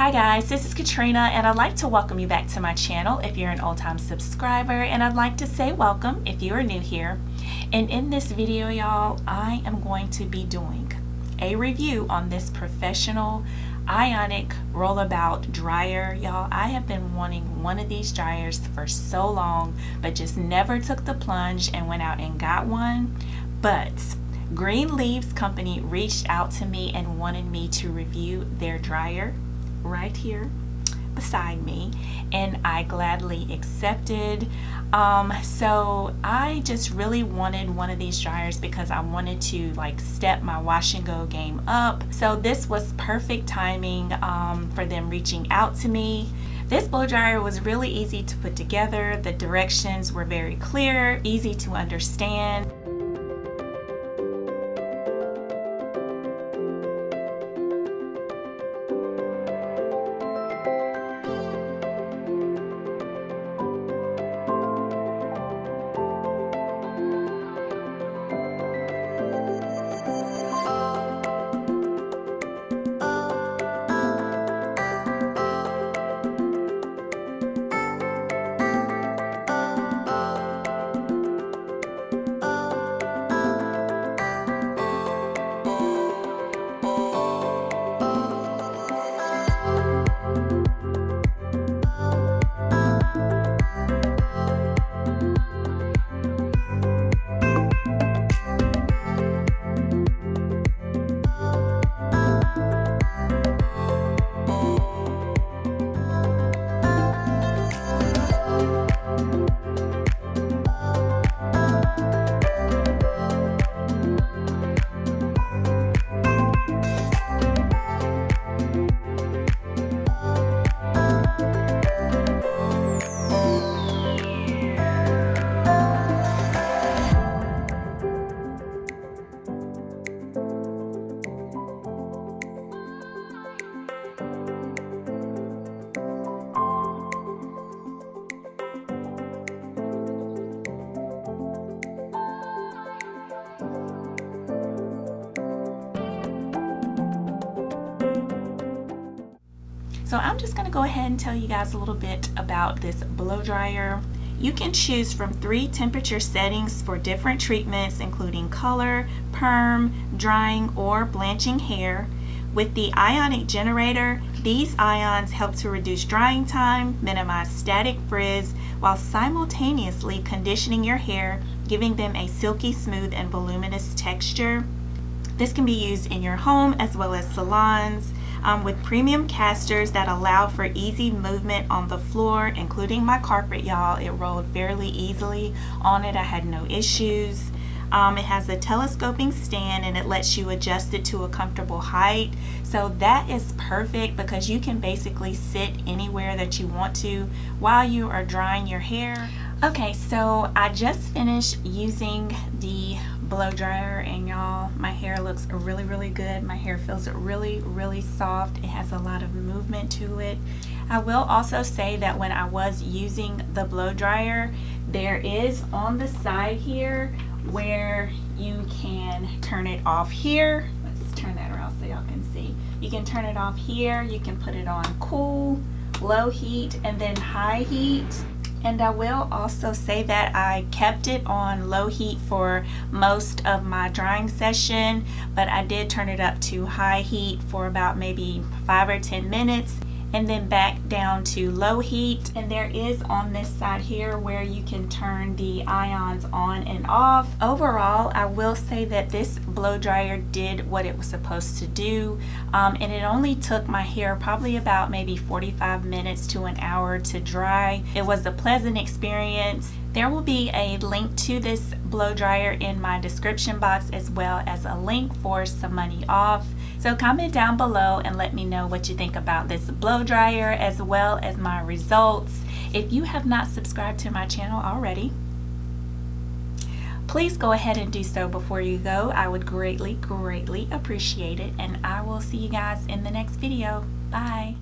Hi guys, this is Katrina and I'd like to welcome you back to my channel if you're an old-time subscriber, and I'd like to say welcome if you are new here. And in this video, y'all, I am going to be doing a review on this professional ionic rollabout dryer. Y'all, I have been wanting one of these dryers for so long, but just never took the plunge and went out and got one. But Green Leaves Company reached out to me and wanted me to review their dryer right here beside me, and I gladly accepted. So I just really wanted one of these dryers because I wanted to like step my wash and go game up. So this was perfect timing for them reaching out to me. This blow dryer was really easy to put together. The directions were very clear, easy to understand. So I'm just going to go ahead and tell you guys a little bit about this blow dryer. You can choose from 3 temperature settings for different treatments, including color, perm, drying, or blanching hair. With the ionic generator, these ions help to reduce drying time, minimize static frizz, while simultaneously conditioning your hair, giving them a silky smooth and voluminous texture. This can be used in your home as well as salons. With premium casters that allow for easy movement on the floor, including my carpet, y'all. It rolled fairly easily on it. I had no issues. It has a telescoping stand and it lets you adjust it to a comfortable height. So that is perfect because you can basically sit anywhere that you want to while you are drying your hair. Okay, so I just finished using the blow dryer and y'all, my hair looks really good. My hair feels really soft. It has a lot of movement to it. I will also say that when I was using the blow dryer, there is on the side here where you can turn it off here. Let's turn that around so y'all can see. You can turn it off here. You can put it on cool, low heat, and then high heat. And I will also say that I kept it on low heat for most of my drying session, but I did turn it up to high heat for about maybe 5 or 10 minutes and then back down to low heat. And there is on this side here where you can turn the ions on and off. Overall, I will say that this blow dryer did what it was supposed to do, and it only took my hair probably about maybe 45 minutes to an hour to dry. It was a pleasant experience. There will be a link to this blow dryer in my description box, as well as a link for some money off. So comment down below and let me know what you think about this blow dryer as well as my results. If you have not subscribed to my channel already, please go ahead and do so before you go. I would greatly appreciate it, and I will see you guys in the next video. Bye.